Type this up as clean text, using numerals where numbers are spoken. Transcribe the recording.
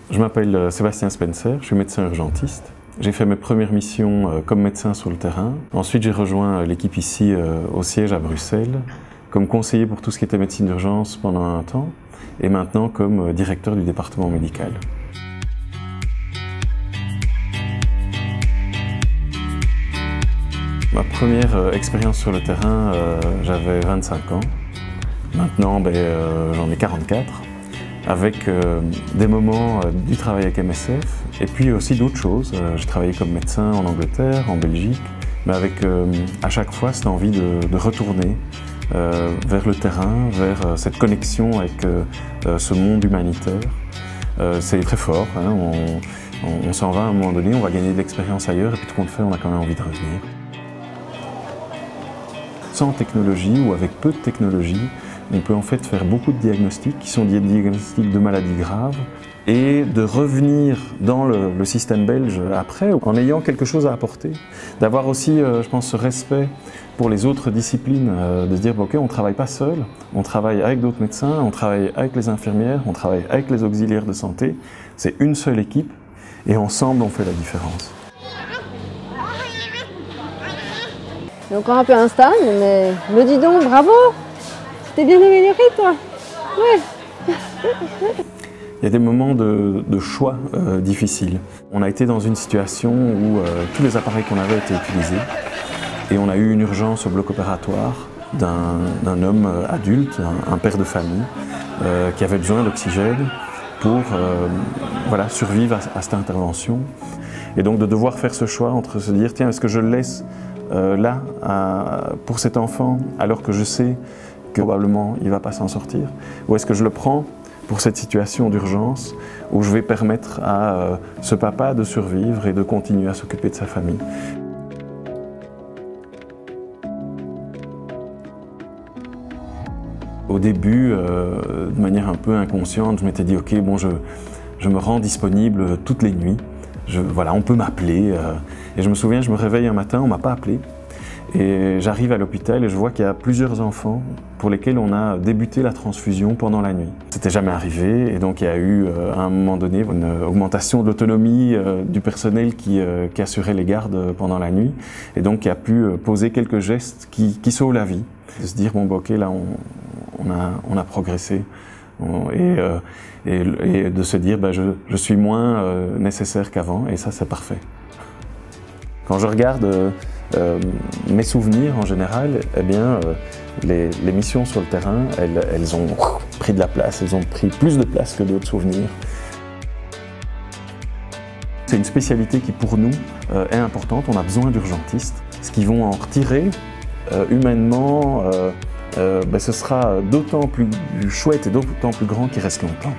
Je m'appelle Sébastien Spencer, je suis médecin urgentiste. J'ai fait mes premières missions comme médecin sur le terrain. Ensuite, j'ai rejoint l'équipe ici au siège à Bruxelles, comme conseiller pour tout ce qui était médecine d'urgence pendant un temps, et maintenant comme directeur du département médical. Ma première expérience sur le terrain, j'avais 25 ans. Maintenant, j'en ai 44. Avec des moments du travail avec MSF et puis aussi d'autres choses. J'ai travaillé comme médecin en Angleterre, en Belgique, mais avec à chaque fois cette envie de retourner vers le terrain, vers cette connexion avec ce monde humanitaire. C'est très fort, hein. On s'en va à un moment donné, on va gagner de l'expérience ailleurs et puis tout compte fait, on a quand même envie de revenir. Sans technologie ou avec peu de technologie, on peut en fait faire beaucoup de diagnostics qui sont des diagnostics de maladies graves et de revenir dans le système belge après en ayant quelque chose à apporter. D'avoir aussi, je pense, ce respect pour les autres disciplines, de se dire ok, on ne travaille pas seul, on travaille avec d'autres médecins, on travaille avec les infirmières, on travaille avec les auxiliaires de santé. C'est une seule équipe et ensemble on fait la différence. C'est encore un peu instable, mais me dis donc, bravo! T'es bien amélioré, toi? Ouais. Il y a des moments de choix difficiles. On a été dans une situation où tous les appareils qu'on avait étaient utilisés et on a eu une urgence au bloc opératoire d'un homme adulte, un père de famille, qui avait besoin d'oxygène pour survivre à cette intervention. Et donc de devoir faire ce choix entre se dire, tiens, est-ce que je le laisse là pour cet enfant alors que je sais que probablement il ne va pas s'en sortir, ou est-ce que je le prends pour cette situation d'urgence où je vais permettre à ce papa de survivre et de continuer à s'occuper de sa famille. Au début, de manière un peu inconsciente, je m'étais dit ok, bon, je me rends disponible toutes les nuits. On peut m'appeler. Et je me souviens, je me réveille un matin, on ne m'a pas appelé. Et j'arrive à l'hôpital et je vois qu'il y a plusieurs enfants pour lesquels on a débuté la transfusion pendant la nuit. C'était jamais arrivé et donc il y a eu à un moment donné une augmentation de l'autonomie du personnel qui assurait les gardes pendant la nuit et donc qui a pu poser quelques gestes qui sauvent la vie. De se dire, bon, ok, là on a progressé. Et de se dire, je suis moins nécessaire qu'avant, et ça, c'est parfait. Quand je regarde mes souvenirs en général, eh bien, les missions sur le terrain, elles ont pris de la place, elles ont pris plus de place que d'autres souvenirs. C'est une spécialité qui, pour nous, est importante. On a besoin d'urgentistes. Ce qu'ils vont en retirer, humainement, ce sera d'autant plus chouette et d'autant plus grand qu'il reste longtemps.